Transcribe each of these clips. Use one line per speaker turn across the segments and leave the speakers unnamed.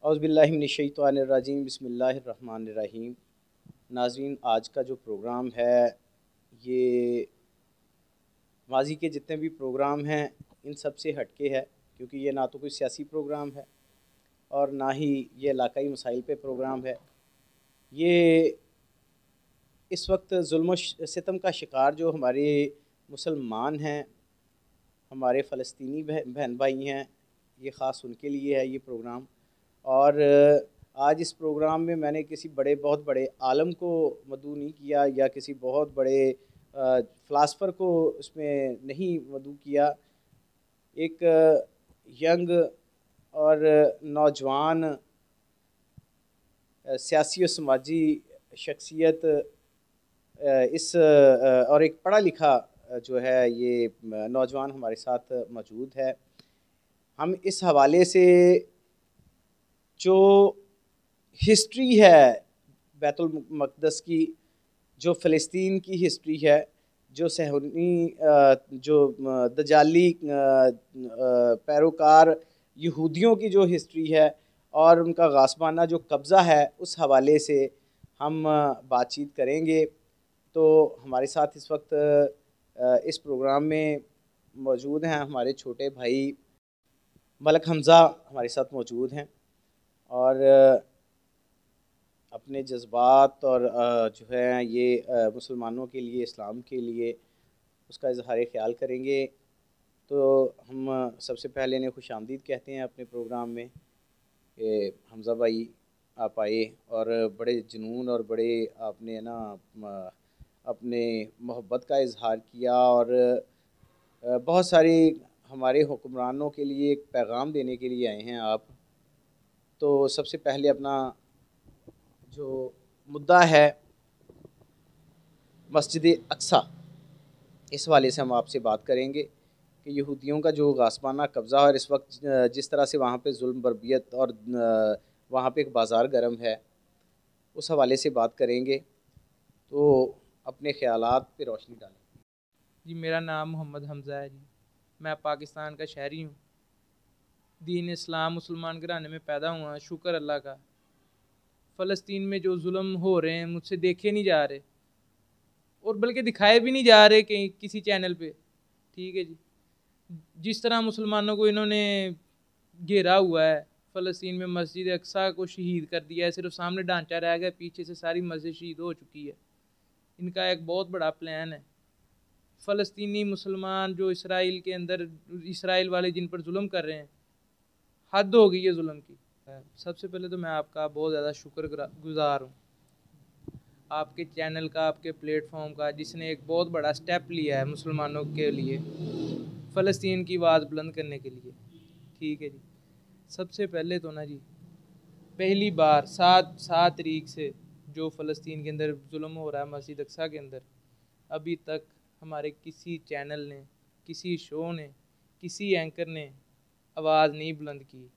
औज़ुबिल्लाहि मिनश्शैतानिर्रजीम बिस्मिल्लाहिर्रहमानिर्रहीम। नाज़रीन, आज का जो प्रोग्राम है ये माज़ी के जितने भी प्रोग्राम हैं इन सब से हटके है, क्योंकि ये ना तो कोई सियासी प्रोग्राम है और ना ही ये इलाकाई मसाइल पे प्रोग्राम है। ये इस वक्त ज़ुल्म सितम का शिकार जो हमारे मुसलमान हैं, हमारे फ़लस्तीनी बहन भाई हैं, ये ख़ास उनके लिए है ये प्रोग्राम। और आज इस प्रोग्राम में मैंने किसी बहुत बड़े आलम को मदऊ नहीं किया या किसी बहुत बड़े फ़िलासफ़र को उसमें नहीं मदऊ किया। एक यंग और नौजवान सियासी और समाजी शख्सियत और एक पढ़ा लिखा जो है ये नौजवान हमारे साथ मौजूद है। हम इस हवाले से जो हिस्ट्री है बैतुल मक़दस की, जो फ़लस्तीन की हिस्ट्री है, जो सहूनी जो दजाली पैरोकार यहूदियों की जो हिस्ट्री है और उनका गासबाना जो कब्ज़ा है, उस हवाले से हम बातचीत करेंगे। तो हमारे साथ इस वक्त इस प्रोग्राम में मौजूद हैं हमारे छोटे भाई मलक हमज़ा हमारे साथ मौजूद हैं और अपने जज्बात और जो है ये मुसलमानों के लिए, इस्लाम के लिए उसका इज़हार ख़्याल करेंगे। तो हम सबसे पहले इन्हें खुशामदीद कहते हैं अपने प्रोग्राम में कि हमज़ा भाई आप आए और बड़े जुनून और बड़े आपने ना अपने मोहब्बत का इज़हार किया और बहुत सारी हमारे हुक्मरानों के लिए एक पैगाम देने के लिए आए हैं आप। तो सबसे पहले अपना जो मुद्दा है मस्जिद अक्सा, इस वाले से हम आपसे बात करेंगे कि यहूदियों का जो गासबाना कब्ज़ा और इस वक्त जिस तरह से वहाँ पे जुल्म बरबियत और वहाँ पे एक बाज़ार गर्म है, उस हवाले से बात करेंगे। तो अपने ख़यालात पे रोशनी डालें।
जी, मेरा नाम मोहम्मद हमज़ा है जी। मैं पाकिस्तान का शहरी हूँ। दीन इस्लाम मुसलमान घराने में पैदा हुआ, शुक्र अल्लाह का। फ़लस्तीन में जो जुल्म हो रहे हैं मुझसे देखे नहीं जा रहे और बल्कि दिखाए भी नहीं जा रहे कहीं किसी चैनल पे। ठीक है जी, जिस तरह मुसलमानों को इन्होंने घेरा हुआ है, फ़लस्तीन में मस्जिद अक्सा को शहीद कर दिया है, सिर्फ सामने ढांचा रह गया, पीछे से सारी मस्जिद शहीद हो चुकी है। इनका एक बहुत बड़ा प्लान है। फ़लस्तीनी मुसलमान जो इसराइल के अंदर, इसराइल वाले जिन पर जुल्म कर रहे हैं, हद हो गई है जुल्म की। सबसे पहले तो मैं आपका बहुत ज़्यादा शुक्रगुज़ार हूँ, आपके चैनल का, आपके प्लेटफॉर्म का, जिसने एक बहुत बड़ा स्टेप लिया है मुसलमानों के लिए, फ़लस्तीन की आवाज़ बुलंद करने के लिए। ठीक है जी, सबसे पहले तो ना जी, पहली बार 7 तारीख से जो फ़लस्तीन के अंदर जुल्म हो रहा है मस्जिद अक्सा के अंदर, अभी तक हमारे किसी चैनल ने, किसी शो ने, किसी एंकर ने आवाज़ नहीं बुलंद की।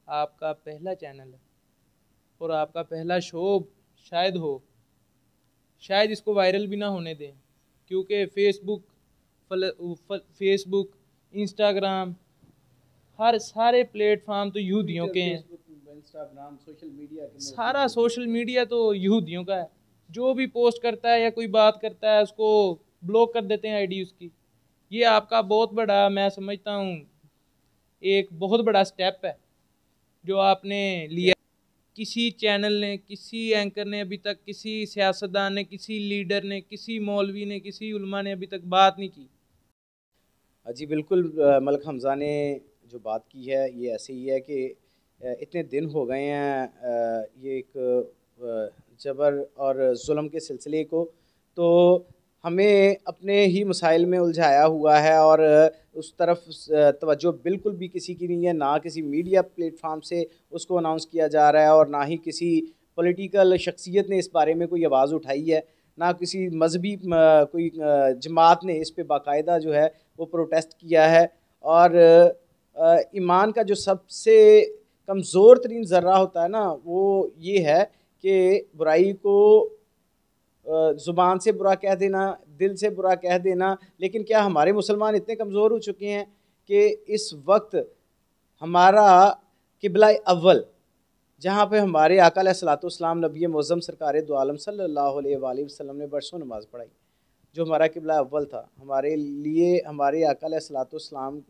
आपका पहला चैनल है और आपका पहला शो शायद हो, शायद इसको वायरल भी ना होने दें, क्योंकि फेसबुक, इंस्टाग्राम, हर सारे प्लेटफॉर्म तो यहूदियों के हैं।
इंस्टाग्राम, सोशल मीडिया के
सारा सोशल मीडिया तो यहूदियों का है। जो भी पोस्ट करता है या कोई बात करता है उसको ब्लॉक कर देते हैं आईडी उसकी। ये आपका बहुत बड़ा, मैं समझता हूँ एक बहुत बड़ा स्टेप है जो आपने लिया। किसी चैनल ने, किसी एंकर ने अभी तक, किसी सियासतदान ने, किसी लीडर ने, किसी मौलवी ने, किसी उलमा ने अभी तक बात नहीं की।
जी बिल्कुल, मलक हमज़ा ने जो बात की है ये ऐसे ही है कि इतने दिन हो गए हैं ये एक जबर और जुल्म के सिलसिले को, तो हमें अपने ही मसाइल में उलझाया हुआ है और उस तरफ तवज्जो बिल्कुल भी किसी की नहीं है। ना किसी मीडिया प्लेटफार्म से उसको अनाउंस किया जा रहा है और ना ही किसी पॉलिटिकल शख्सियत ने इस बारे में कोई आवाज़ उठाई है, ना किसी मजहबी कोई जमात ने इस पे बाकायदा जो है वो प्रोटेस्ट किया है। और ईमान का जो सबसे कमज़ोर तरीन ज़र्रा होता है ना, वो ये है कि बुराई को ज़ुबान से बुरा कह देना, दिल से बुरा कह देना। लेकिन क्या हमारे मुसलमान इतने कमज़ोर हो चुके हैं कि इस वक्त हमारा किबला अव्वल जहाँ पे हमारे आका अलैहिस्सलाम नबी मुअज़्ज़म सरकार दो आलम सल्लल्लाहु अलैहि वसल्लम ने बरसों नमाज़ पढ़ाई, जो हमारा किबला अव्वल था। हमारे लिए हमारे आका अलैहिस्सलाम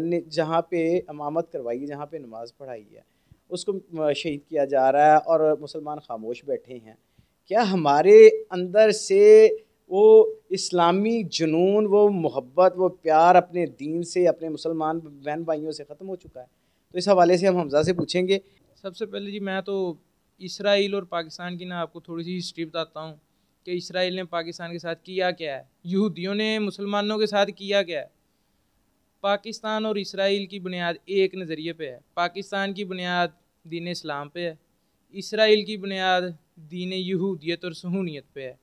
ने जहाँ पे इमामत करवाई है, जहाँ पे नमाज़ पढ़ाई है, उसको शहीद किया जा रहा है और मुसलमान खामोश बैठे हैं। क्या हमारे अंदर से वो इस्लामी जुनून, वो मोहब्बत, वो प्यार अपने दीन से, अपने मुसलमान बहन भाइयों से ख़त्म हो चुका है? तो इस हवाले से हम हमज़ा से पूछेंगे।
सबसे पहले जी मैं तो इसराइल और पाकिस्तान की ना आपको थोड़ी सी हिस्ट्री बताता हूँ कि इसराइल ने पाकिस्तान के साथ किया क्या है, यहूदियों ने मुसलमानों के साथ किया क्या है। पाकिस्तान और इसराइल की बुनियाद एक नज़रिए पे है। पाकिस्तान की बुनियाद दीन इस्लाम पे है, इसराइल की बुनियाद दीन यहूदियत और सहूनियत पे है।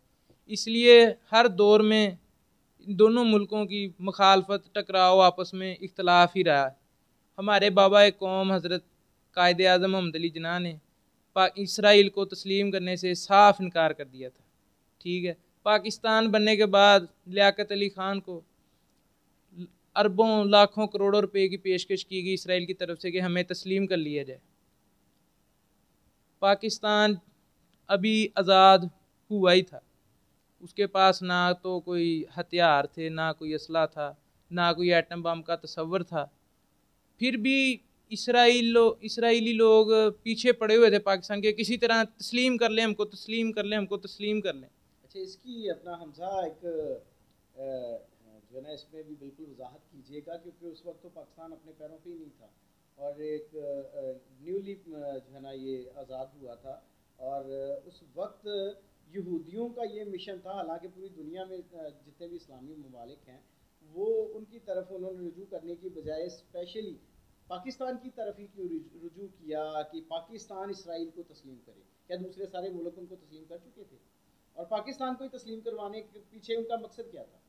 इसलिए हर दौर में दोनों मुल्कों की मुखालफत, टकराव, आपस में इख्तलाफ ही रहा है। हमारे बाबा कौम हज़रत कायद आज़म मोहम्मद अली जिन्ना ने इसराइल को तस्लीम करने से साफ इनकार कर दिया था। ठीक है, पाकिस्तान बनने के बाद लियाकत अली ख़ान को अरबों लाखों करोड़ों रुपए की पेशकश की गई इसराइल की तरफ से कि हमें तस्लीम कर लिया जाए। पाकिस्तान अभी आज़ाद हुआ ही था, उसके पास ना तो कोई हथियार थे, ना कोई असला था, ना कोई एटम बम का तस्वर था। फिर भी इसराइली लोग पीछे पड़े हुए थे पाकिस्तान के, किसी तरह तस्लीम कर लें हमको, तस्लीम कर लें हमको, तस्लीम कर लें।
अच्छा, इसकी अपना हमजा एक जो है ना, इसमें भी बिल्कुल वजाहत कीजिएगा, क्योंकि उस वक्त तो पाकिस्तान अपने पैरों पे ही नहीं था और एक न्यूली जो है ना ये आज़ाद हुआ था। और उस वक्त यहूदियों का ये मिशन था, हालांकि पूरी दुनिया में जितने भी इस्लामी ममालिक हैं वो उनकी तरफ उन्होंने रुजू करने की बजाय स्पेशली पाकिस्तान की तरफ ही क्यों रुजू किया कि पाकिस्तान इसराइल को तस्लीम करे? क्या दूसरे सारे मुल्क उनको तस्लीम कर चुके थे? और पाकिस्तान को ही तस्लीम करवाने के पीछे उनका मकसद क्या था?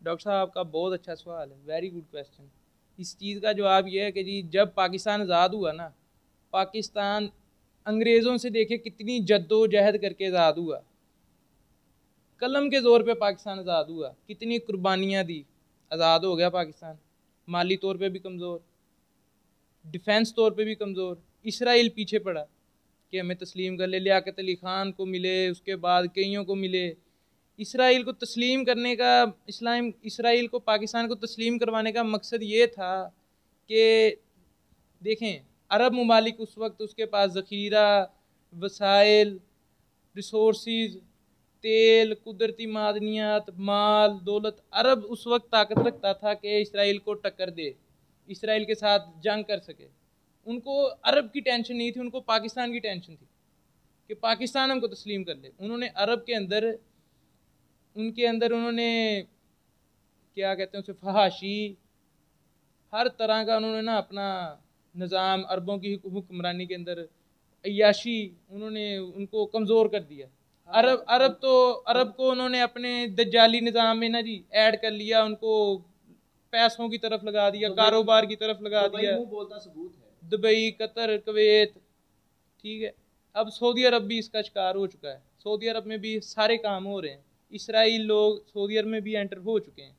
डॉक्टर साहब आपका बहुत अच्छा सवाल है, वेरी गुड क्वेश्चन। इस चीज़ का जवाब यह है कि जी जब पाकिस्तान आज़ाद हुआ ना, पाकिस्तान अंग्रेज़ों से देखे कितनी जद्दोजहद करके आज़ाद हुआ। कलम के ज़ोर पे पाकिस्तान आज़ाद हुआ, कितनी कुर्बानियाँ दी, आज़ाद हो गया पाकिस्तान। माली तौर पे भी कमज़ोर, डिफेंस तौर पे भी कमज़ोर। इसराइल पीछे पड़ा कि हमें तस्लीम कर ले, लियाकत अली ख़ान को मिले, उसके बाद कईयों को मिले। इसराइल को तस्लीम करने का, इसराइल को पाकिस्तान को तस्लीम करवाने का मकसद ये था कि देखें, अरब ममालिक उस वक्त उसके पास ज़ख़ीरा, वसाइल, रिसोर्सेज, तेल, कुदरती मादनियात, माल, दौलत, अरब उस वक्त ताकत रखता था कि इसराइल को टक्कर दे, इसराइल के साथ जंग कर सके। उनको अरब की टेंशन नहीं थी, उनको पाकिस्तान की टेंशन थी कि पाकिस्तान हमको तस्लीम कर ले। उन्होंने अरब के अंदर, उनके अंदर उन्होंने क्या कहते हैं उसे, फहाशी, हर तरह का उन्होंने ना अपना निज़ाम, अरबों की हुक्मरानी के अंदर अय्याशी, उन्होंने उनको कमज़ोर कर दिया। अरब को उन्होंने अपने दज्जाली निज़ाम में ना जी ऐड कर लिया, उनको पैसों की तरफ लगा दिया, कारोबार की तरफ लगा दिया।
बोलता सबूत है
दुबई, कतर, कुवैत, ठीक है। अब सऊदी अरब भी इसका शिकार हो चुका है। सऊदी अरब में भी सारे काम हो रहे हैं, इसराइल लोग सऊदी अरब में भी एंटर हो चुके हैं,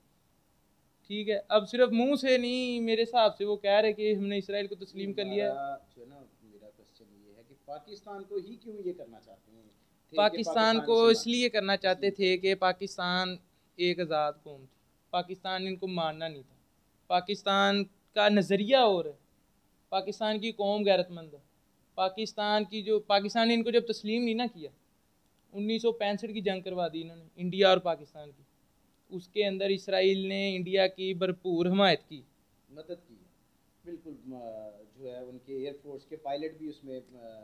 ठीक है। अब सिर्फ मुंह से नहीं, मेरे हिसाब से वो कह रहे कि हमने इसराइल को तस्लीम कर लिया।
जो है ना, मेरा क्वेश्चन ये है कि पाकिस्तान को ही क्यों ये करना चाहते हैं?
पाकिस्तान को इसलिए करना चाहते थे कि पाकिस्तान एक आज़ाद कौम थी, पाकिस्तान इनको मानना नहीं था। पाकिस्तान का नज़रिया और है, पाकिस्तान की कौम गैरतमंद है। पाकिस्तान ने इनको जब तस्लीम नहीं ना किया, 1965 की जंग करवा दी इन्होंने इंडिया और पाकिस्तान की। उसके अंदर इसराइल ने इंडिया की भरपूर हमायत की,
मदद की, बिल्कुल। जो है उनके एयरफोर्स के पायलट भी उसमें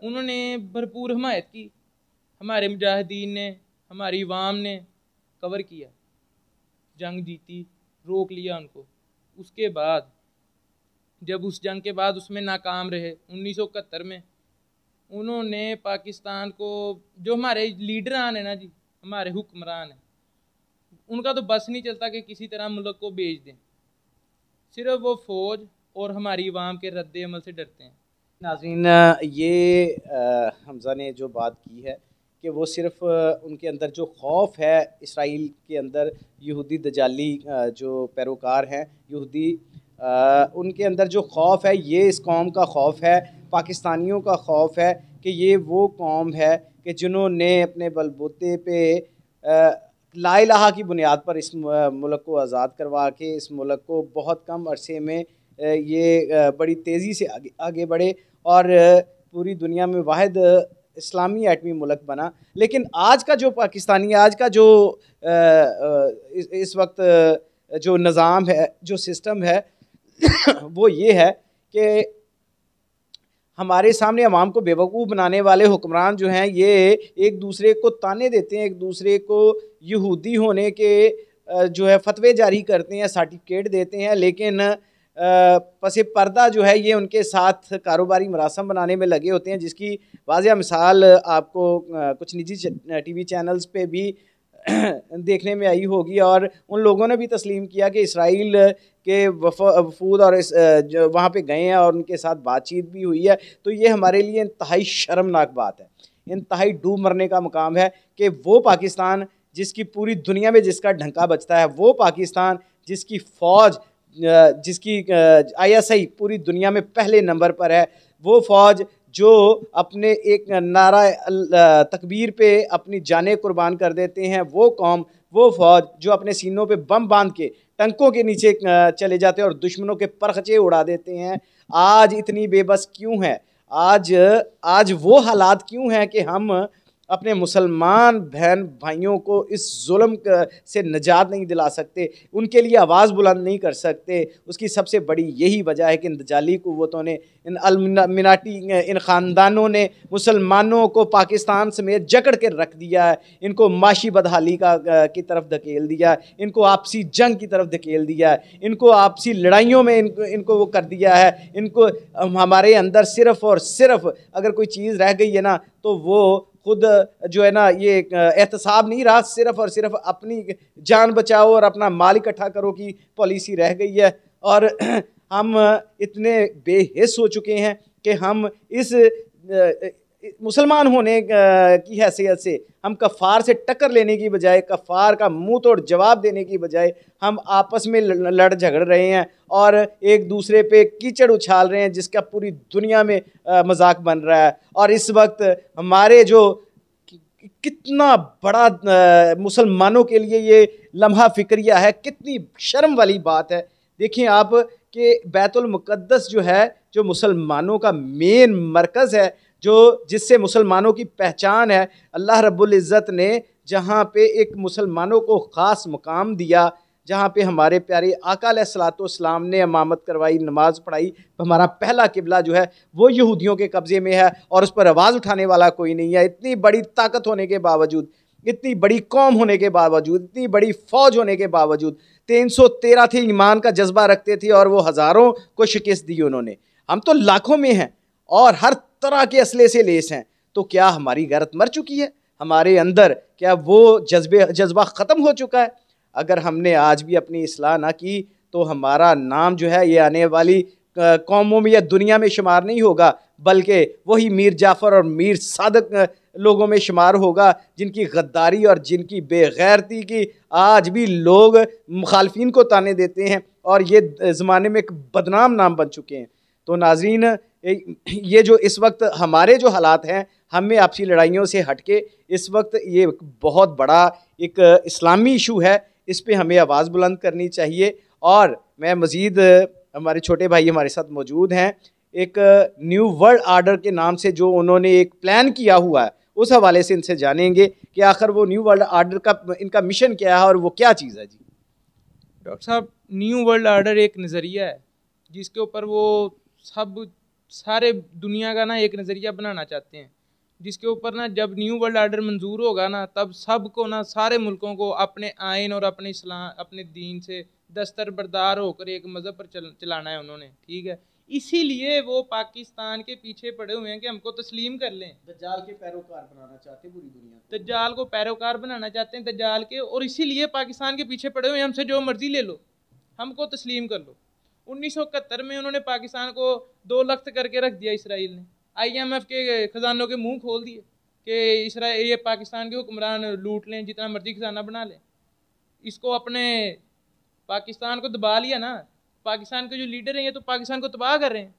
उन्होंने भरपूर हमायत की। हमारे मुजाहिदीन ने, हमारी अवाम ने कवर किया, जंग जीती, रोक लिया उनको। उसके बाद जब उस जंग के बाद उसमें नाकाम रहे, 1971 में उन्होंने पाकिस्तान को, जो हमारे लीडरान हैं ना जी, हमारे हुक्मरान हैं, उनका तो बस नहीं चलता कि किसी तरह मुल्क को बेच दें। सिर्फ वो फ़ौज और हमारी अवाम के रद्द अमल से डरते हैं।
नाज़रीन, ये हमज़ा ने जो बात की है कि वो सिर्फ उनके अंदर जो खौफ है इसराइल के अंदर, यहूदी दजाली जो पैरोकार हैं, यहूदी उनके अंदर जो खौफ है ये इस कौम का खौफ है, पाकिस्तानियों का खौफ है कि ये वो कौम है कि जिन्होंने अपने बलबूते पे ला इलाहा की बुनियाद पर इस मुल्क को आज़ाद करवा के इस मुल्क को बहुत कम अरसे में ये बड़ी तेज़ी से आगे बढ़े और पूरी दुनिया में वाहिद इस्लामी एटमी मुल्क बना। लेकिन आज का जो पाकिस्तानी, आज का जो इस वक्त जो निज़ाम है, जो सिस्टम है वो ये है कि हमारे सामने अवाम को बेवकूफ़ बनाने वाले हुक्मरान जो हैं ये एक दूसरे को ताने देते हैं, एक दूसरे को यहूदी होने के जो है फतवे जारी करते हैं, सर्टिफिकेट देते हैं, लेकिन पसे पर्दा जो है ये उनके साथ कारोबारी मरासम बनाने में लगे होते हैं, जिसकी वाज़िया मिसाल आपको कुछ निजी टीवी चैनल्स पे भी देखने में आई होगी। और उन लोगों ने भी तस्लीम किया कि इसराइल के वफूद और जो वहाँ पे गए हैं और उनके साथ बातचीत भी हुई है। तो ये हमारे लिए इंतहाई शर्मनाक बात है, इंतहाई डूब मरने का मुकाम है कि वो पाकिस्तान जिसकी पूरी दुनिया में जिसका ढंका बजता है, वो पाकिस्तान जिसकी फ़ौज, जिसकी ISI पूरी दुनिया में पहले नंबर पर है, वो फ़ौज जो अपने एक नारा तकबीर पे अपनी जानें कुर्बान कर देते हैं, वो कौम, वो फ़ौज जो अपने सीनों पे बम बांध के टंकों के नीचे चले जाते हैं और दुश्मनों के परखचे उड़ा देते हैं, आज इतनी बेबस क्यों है? आज वो हालात क्यों हैं कि हम अपने मुसलमान बहन भाइयों को इस जुल्म से निजात नहीं दिला सकते, उनके लिए आवाज़ बुलंद नहीं कर सकते? उसकी सबसे बड़ी यही वजह है कि इन दजाली क़ुव्वतों ने, इन अलमिनाटी, इन ख़ानदानों ने मुसलमानों को पाकिस्तान समेत जकड़ के रख दिया है, इनको माशी बदहाली की तरफ धकेल दिया है, इनको आपसी जंग की तरफ धकेल दिया है, इनको आपसी लड़ाइयों में इनको वो कर दिया है। इनको हमारे अंदर सिर्फ़ और सिर्फ अगर कोई चीज़ रह गई है ना, तो वो खुद जो है ना ये एहतसाब नहीं रहा, सिर्फ और सिर्फ अपनी जान बचाओ और अपना माल इकट्ठा करो की पॉलिसी रह गई है। और हम इतने बेहिस हो चुके हैं कि हम इस मुसलमान होने की हैसियत से हम कफ़ार से टक्कर लेने की बजाय, कफ़ार का मुंह तोड़ जवाब देने की बजाय हम आपस में लड़ झगड़ रहे हैं और एक दूसरे पे कीचड़ उछाल रहे हैं, जिसका पूरी दुनिया में मजाक बन रहा है। और इस वक्त हमारे जो कितना बड़ा मुसलमानों के लिए ये लम्हा फ़िक्रिया है, कितनी शर्म वाली बात है। देखिए आप कि बैतुल मुक़द्दस जो है, जो मुसलमानों का मेन मरकज़ है, जो जिससे मुसलमानों की पहचान है, अल्लाह रब्बुल इज़्ज़त ने जहाँ पे एक मुसलमानों को ख़ास मुकाम दिया, जहाँ पे हमारे प्यारे आका अलैहिस्सलाम ने इमामत करवाई, नमाज़ पढ़ाई, हमारा पहला किबला जो है वो यहूदियों के कब्ज़े में है और उस पर आवाज़ उठाने वाला कोई नहीं है। इतनी बड़ी ताकत होने के बावजूद, इतनी बड़ी कौम होने के बावजूद, इतनी बड़ी फ़ौज होने के बावजूद, 313 थे, ईमान का जज्बा रखते थे और वो हज़ारों को शिकस्त दी उन्होंने। हम तो लाखों में हैं और हर तरह के असले से लेस हैं। तो क्या हमारी गैरत मर चुकी है? हमारे अंदर क्या वो जज्बा ख़त्म हो चुका है? अगर हमने आज भी अपनी इस्लाह ना की तो हमारा नाम जो है ये आने वाली कौमों में या दुनिया में शुमार नहीं होगा, बल्कि वही मीर जाफ़र और मीर सादक लोगों में शुमार होगा, जिनकी गद्दारी और जिनकी बेगैरती की आज भी लोग मुखालफिन को ताने देते हैं और ये ज़माने में एक बदनाम नाम बन चुके हैं। तो नाज़रीन, ये जो इस वक्त हमारे जो हालात हैं, हमें आपसी लड़ाइयों से हटके इस वक्त ये बहुत बड़ा एक इस्लामी इशू है, इस पे हमें आवाज़ बुलंद करनी चाहिए। और मैं मज़ीद, हमारे छोटे भाई हमारे साथ मौजूद हैं, एक न्यू वर्ल्ड आर्डर के नाम से जो उन्होंने एक प्लान किया हुआ है, उस हवाले से इनसे जानेंगे कि आखिर वो न्यू वर्ल्ड आर्डर का इनका मिशन क्या है और वो क्या चीज़ है। जी
डॉक्टर साहब, न्यू वर्ल्ड आर्डर एक नज़रिया है जिसके ऊपर वो सारे दुनिया का ना एक नज़रिया बनाना चाहते हैं, जिसके ऊपर ना जब न्यू वर्ल्ड आर्डर मंजूर होगा ना, तब सबको ना, सारे मुल्कों को अपने आइन और अपने इस्लाम, अपने दीन से दस्तरबरदार होकर एक मज़हब पर चलाना है उन्होंने। ठीक है, इसीलिए वो पाकिस्तान के पीछे पड़े हुए हैं कि हमको तस्लीम कर लें।
दज्जाल के पैरोकार बनाना चाहते हैं पूरी दुनिया,
दज्जाल को पैरोकार बनाना चाहते हैं, दज्जाल के, और इसीलिए पाकिस्तान के पीछे पड़े हुए हैं, हमसे जो मर्जी ले लो, हमको तस्लीम कर लो। 1971 में उन्होंने पाकिस्तान को 2 लख्त करके रख दिया इसराइल ने, IMF के खजानों के मुंह खोल दिए कि इसराइल, ये पाकिस्तान के हुक्मरान लूट लें, जितना मर्जी खजाना बना लें। इसको अपने पाकिस्तान को दबा लिया ना, पाकिस्तान के जो लीडर हैं ये तो पाकिस्तान को तबाह कर रहे हैं,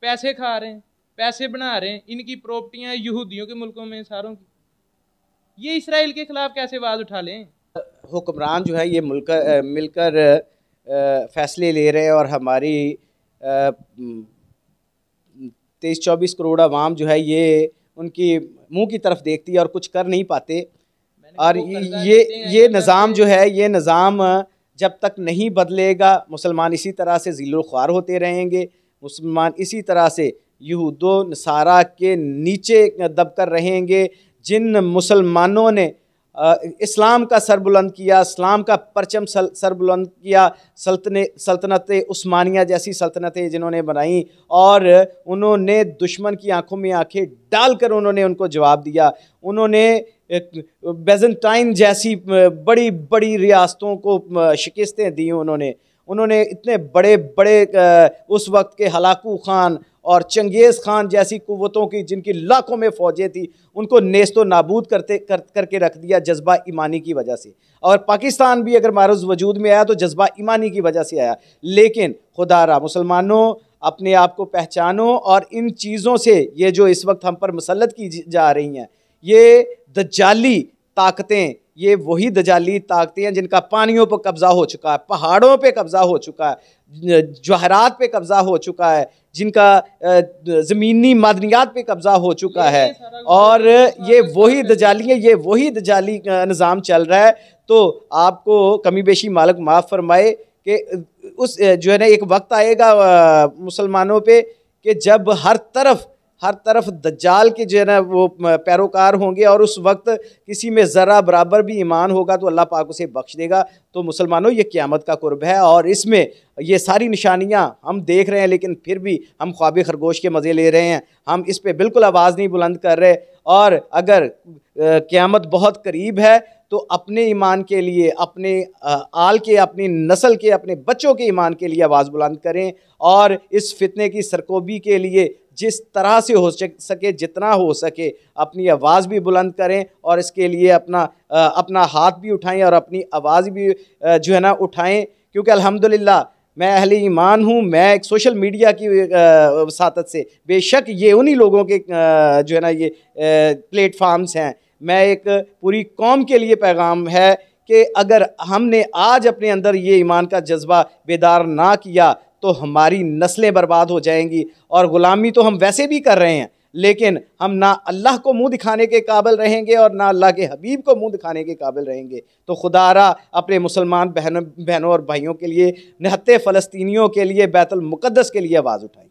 पैसे खा रहे हैं, पैसे बना रहे हैं, इनकी प्रॉपर्टियां यहूदियों के मुल्कों में सारों की, ये इसराइल के खिलाफ कैसे आवाज़ उठा लें?
हुक्मरान जो है ये मिलकर फैसले ले रहे हैं और हमारी 23-24 करोड़ आवाम जो है ये उनकी मुंह की तरफ देखती है और कुछ कर नहीं पाते। और ये निज़ाम जो है, ये निज़ाम जब तक नहीं बदलेगा मुसलमान इसी तरह से ज़िल्लुल-ख्वार होते रहेंगे, मुसलमान इसी तरह से यहूदो नसारा के नीचे दबकर रहेंगे। जिन मुसलमानों ने इस्लाम का सर बुलंद किया, इस्लाम का परचम सर बुलंद किया, सल्तनत उस्मानिया जैसी सल्तनतें जिन्होंने बनाई और उन्होंने दुश्मन की आंखों में आंखें डालकर उन्होंने उनको जवाब दिया। उन्होंने बेज़ंटाइन जैसी बड़ी बड़ी रियासतों को शिकस्तें दी। उन्होंने इतने बड़े बड़े उस वक्त के हलाकू खान और चंगेज़ खान जैसी कुव्वतों की, जिनकी लाखों में फ़ौजें थी, उनको नेस्तो नाबूद करके रख दिया जज्बा ईमानी की वजह से। और पाकिस्तान भी अगर मारूज़ वजूद में आया तो जज्बा ईमानी की वजह से आया। लेकिन खुदारा मुसलमानों, अपने आप को पहचानो और इन चीज़ों से, ये जो इस वक्त हम पर मुसल्लत की जा रही हैं, ये दज्जाली ताकतें, ये वही दजाली ताकतें हैं जिनका पानियों पर कब्ज़ा हो चुका है, पहाड़ों पे कब्ज़ा हो चुका है, जवाहरात पे कब्ज़ा हो चुका है, जिनका ज़मीनी मादनियात पे कब्ज़ा हो चुका है। और ये वही दजाली निज़ाम चल रहा है। तो आपको कमी बेशी मालिक माफ़ फरमाए कि उस जो है ना एक वक्त आएगा मुसलमानों पे कि जब हर तरफ दज्जाल के जो है ना वो पैरोकार होंगे और उस वक्त किसी में ज़रा बराबर भी ईमान होगा तो अल्लाह पाक उसे बख्श देगा। तो मुसलमानों, ये क़यामत का कुर्ब है और इसमें ये सारी निशानियां हम देख रहे हैं, लेकिन फिर भी हम ख्वाब खरगोश के मज़े ले रहे हैं। हम इस पे बिल्कुल आवाज़ नहीं बुलंद कर रहे। और अगर क़यामत बहुत करीब है तो अपने ईमान के लिए, अपने आल के, अपनी नस्ल के, अपने बच्चों के ईमान के लिए आवाज़ बुलंद करें और इस फितने की सरकोबी के लिए जिस तरह से हो सके, जितना हो सके, अपनी आवाज़ भी बुलंद करें और इसके लिए अपना हाथ भी उठाएं और अपनी आवाज़ भी जो है ना उठाएं। क्योंकि अल्हम्दुलिल्लाह मैं अहले ईमान हूँ। मैं एक सोशल मीडिया की वसातत से, बेशक ये उन्हीं लोगों के जो है ना ये प्लेटफार्म्स हैं, मैं एक पूरी कौम के लिए पैगाम है कि अगर हमने आज अपने अंदर ये ईमान का जज्बा बेदार ना किया तो हमारी नस्लें बर्बाद हो जाएंगी। और ग़ुलामी तो हम वैसे भी कर रहे हैं, लेकिन हम ना अल्लाह को मुंह दिखाने के काबिल रहेंगे और ना अल्लाह के हबीब को मुंह दिखाने के काबिल रहेंगे। तो खुदारा अपने मुसलमान बहनों और भाइयों के लिए, निहत्ते फ़लस्तीनियों के लिए, बैतुल मुक़द्दस के लिए आवाज़ उठाएं।